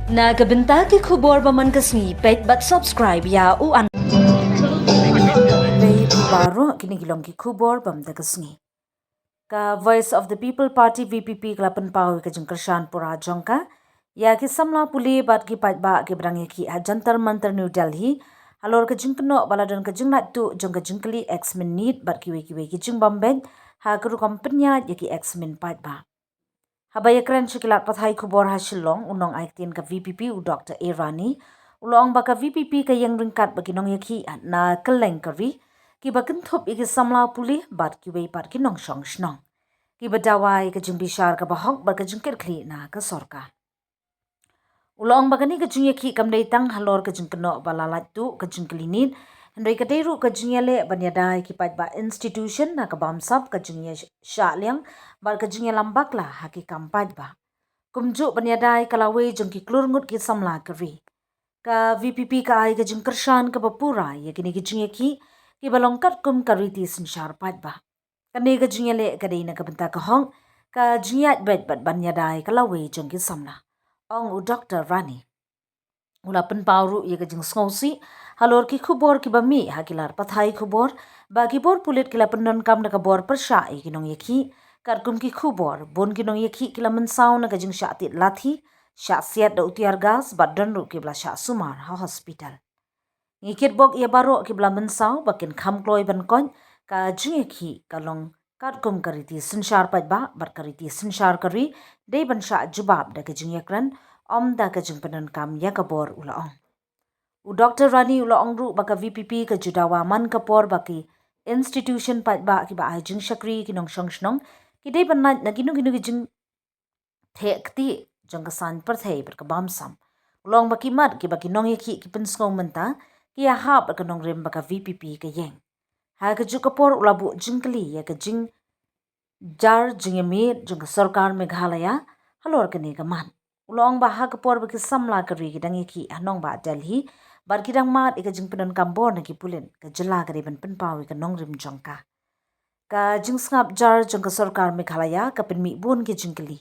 Nagabenta ki khubor baman kasni pet but subscribe ya u an Vei baro kini gilong ki khubor bam da kasni ka Voice of the People Party VPP klapan pau ka jingkershan pura jongka ya ki samla puli bat ki pat ba ki brang ki jantar mantar New Delhi halor ka jingkno baladan ka Jinglaittuh Jingkylli NEET bat ki we ki jingbambed ha kru kompenya ya ki min pat ba Habaya kren shikilat pathai kubor hasilong unong aiktin ka VPP u Dr. Irani ulong baka VPP ka yang ringkat bagi nong yaki na keleng kari ki bakin thup iki samla puli bat ki wei pat ki nong shong shnong ki badawai ka jingbishar ka bahok ba ka jingkir kli na ka sorkar ulong baka ni ka jingyaki kamdai tang halor ka jingkno balalattu ka Jingkylli NEET Hendai ka deru ka jingyale banyadai ki pat ba institution na ka bamsap ka jingya sha liang bar ka jingya lambak la haki kampat ba kumju banyadai kalawe jengki klurngut ki samla kari ka VPP ka ai ka jingkershan ka bapura ya kini ki jingyaki ki balongkat kum kariti sinshar pat ba kane ka jingyale ka deina ka benta ka hong ka jingyat bet bat banyadai kalawe jengki samla ong u Dr. Rani ulapan pauru ya ka jing sngosi halor ki khubor ki bami hakilar pathai khubor ba ki bor pulit kila penon kam na ka bor persha ki nong yaki karkum ki khubor bon ki nong yaki kila mensau na ka jing sha tit lathi sha siat da utiar gas ba don ru ki bla sha sumar ha hospital ngikit bok ya baro ki bla mensau bakin kham kloi ban kon ka jing yaki kalong karkum kariti sinshar pat ba bar kariti sinshar kari dei ban sha jubab da ka jing yakran om da ka jing penon kam ya ka bor ulaong u Dr. Rani ulaong ru baka VPP ka judawa man ka por baki institution pat ba ki ba ai jing shakri ki nong shong shnong ki dei ban na ginu ki jing thekti jong ka san par thei ber ka bam sam ulong baki mat ki baki nong yaki ki pen skong menta ki ya ha ba ka nong rem baka VPP ka yeng ha ka ju ka por ulabu Jingkylli ya ka jing jar jingemi jong ka Sorkar Meghalaya halor ka ni ka man ulong ba ha ka por baki samla ka ri ki dang yaki anong ba Delhi bar kidang mat ika jing penon kambor na kipulin ka jela ka riban penpawi ka nongrim jongka ka jing ngap jar jong ka Sorkar Meghalaya ka penmi bun ki Jingkylli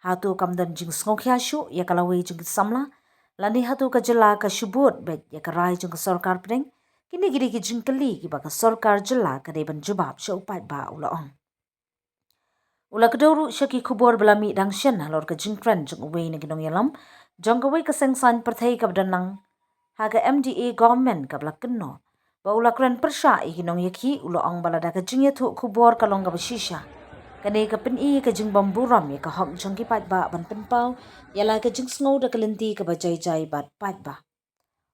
hatu kamdan jing ngokya shu ya kalawe jing samla lani hatu ka jela ka shubut bet ya ka rai jong ka Sorkar pring kini giri ki Jingkylli ki ba ka Sorkar jela ka riban jubab sha upat ba ulaong ula kedoru syaki kubor belami dang shen halor ka jingkran jong uwe na ginong yalam jong ka we ka sengsan perthai ka badanang haga MDA government ka blakno ba ulakran persha ikinong yaki uloong balada ka jingya thu kubor ka longa bashisha kane ka peni ka jing bamburam ya ka hom jongki pat ba ban penpau yala ka jing snow da kalenti ka bajai jai bat pat ba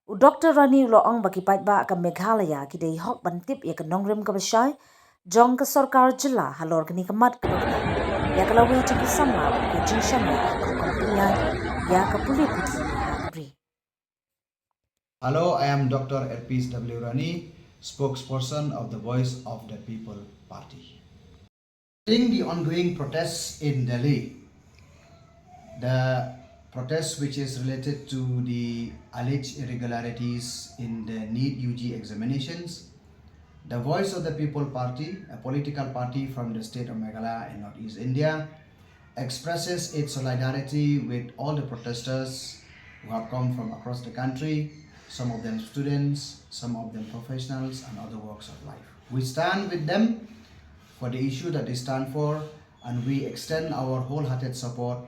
u Dr. Rani uloong baki pat ba ka Meghalaya ki dei hok ban tip ya ka nongrim ka bashai jong ka Sorkar jila halor kani ka mat ka ya ka lawi jing samla ka jing shana ka kompenya ya ka puli puti Hello, I am Dr. Erpis W. Rani, spokesperson of the Voice of the People Party. During the ongoing protests in Delhi, the protest which is related to the alleged irregularities in the NEET UG examinations, the Voice of the People Party, a political party from the state of Meghalaya in Northeast India, expresses its solidarity with all the protesters who have come from across the country, some of them students, some of them professionals and other walks of life. We stand with them for the issue that they stand for, and we extend our wholehearted support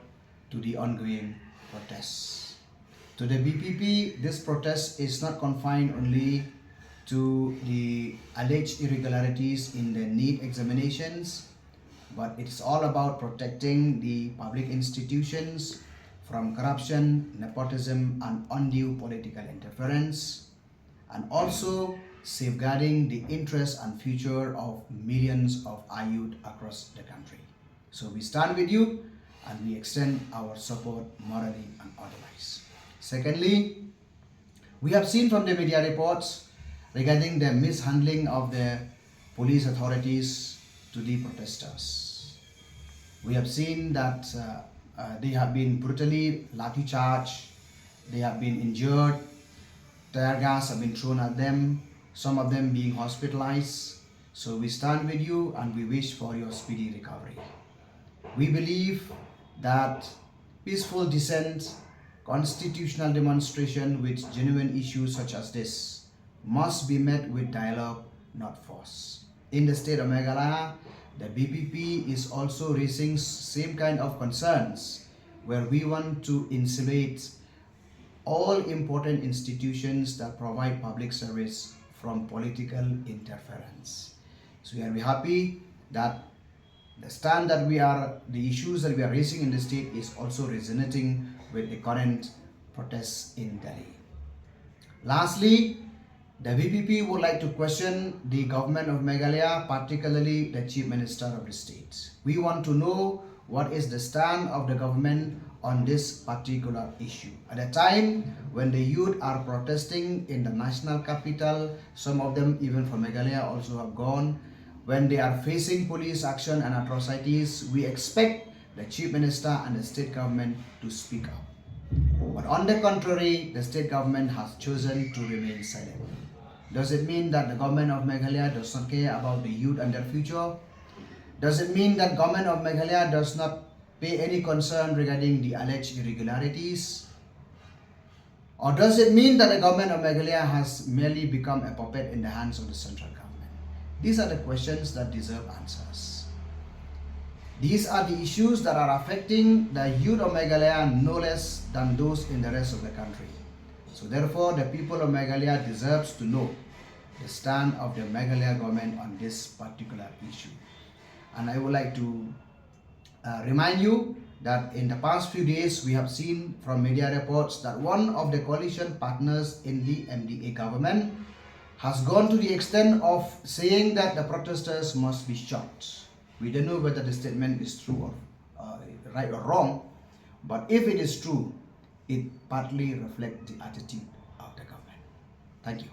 to the ongoing protests. To the VPP, this protest is not confined only to the alleged irregularities in the NEET examinations, but it's all about protecting the public institutions from corruption, nepotism, and undue political interference, and also safeguarding the interests and future of millions of our youth across the country. So we stand with you and we extend our support morally and otherwise. Secondly, we have seen from the media reports regarding the mishandling of the police authorities to the protesters. We have seen that they have been brutally lathi charged, they have been injured, tear gas have been thrown at them, some of them being hospitalized. So we stand with you and we wish for your speedy recovery. We believe that peaceful dissent Constitutional demonstration with genuine issues such as this must be met with dialogue, not force. In the state of Meghalaya, the VPP is also raising same kind of concerns where we want to insulate all important institutions that provide public service from political interference. So we are happy that the stand that the issues that we are raising in the state is also resonating with the current protests in Delhi. Lastly, the VPP would like to question the government of Meghalaya, particularly the Chief Minister of the state. We want to know what is the stand of the government on this particular issue. At a time when the youth are protesting in the national capital, some of them even from Meghalaya also have gone, when they are facing police action and atrocities, we expect the Chief Minister and the state government to speak up. But on the contrary, the state government has chosen to remain silent. Does it mean that the government of Meghalaya does not care about the youth and their future? Does it mean that government of Meghalaya does not pay any concern regarding the alleged irregularities? Or does it mean that the government of Meghalaya has merely become a puppet in the hands of the central government? These are the questions that deserve answers. These are the issues that are affecting the youth of Meghalaya no less than those in the rest of the country. So therefore, the people of Meghalaya deserves to know the stand of the Meghalaya government on this particular issue. And I would like to remind you that in the past few days, we have seen from media reports that one of the coalition partners in the MDA government has gone to the extent of saying that the protesters must be shot. We don't know whether the statement is true or right or wrong, but if it is true, it partly reflects the attitude of the government. Thank you.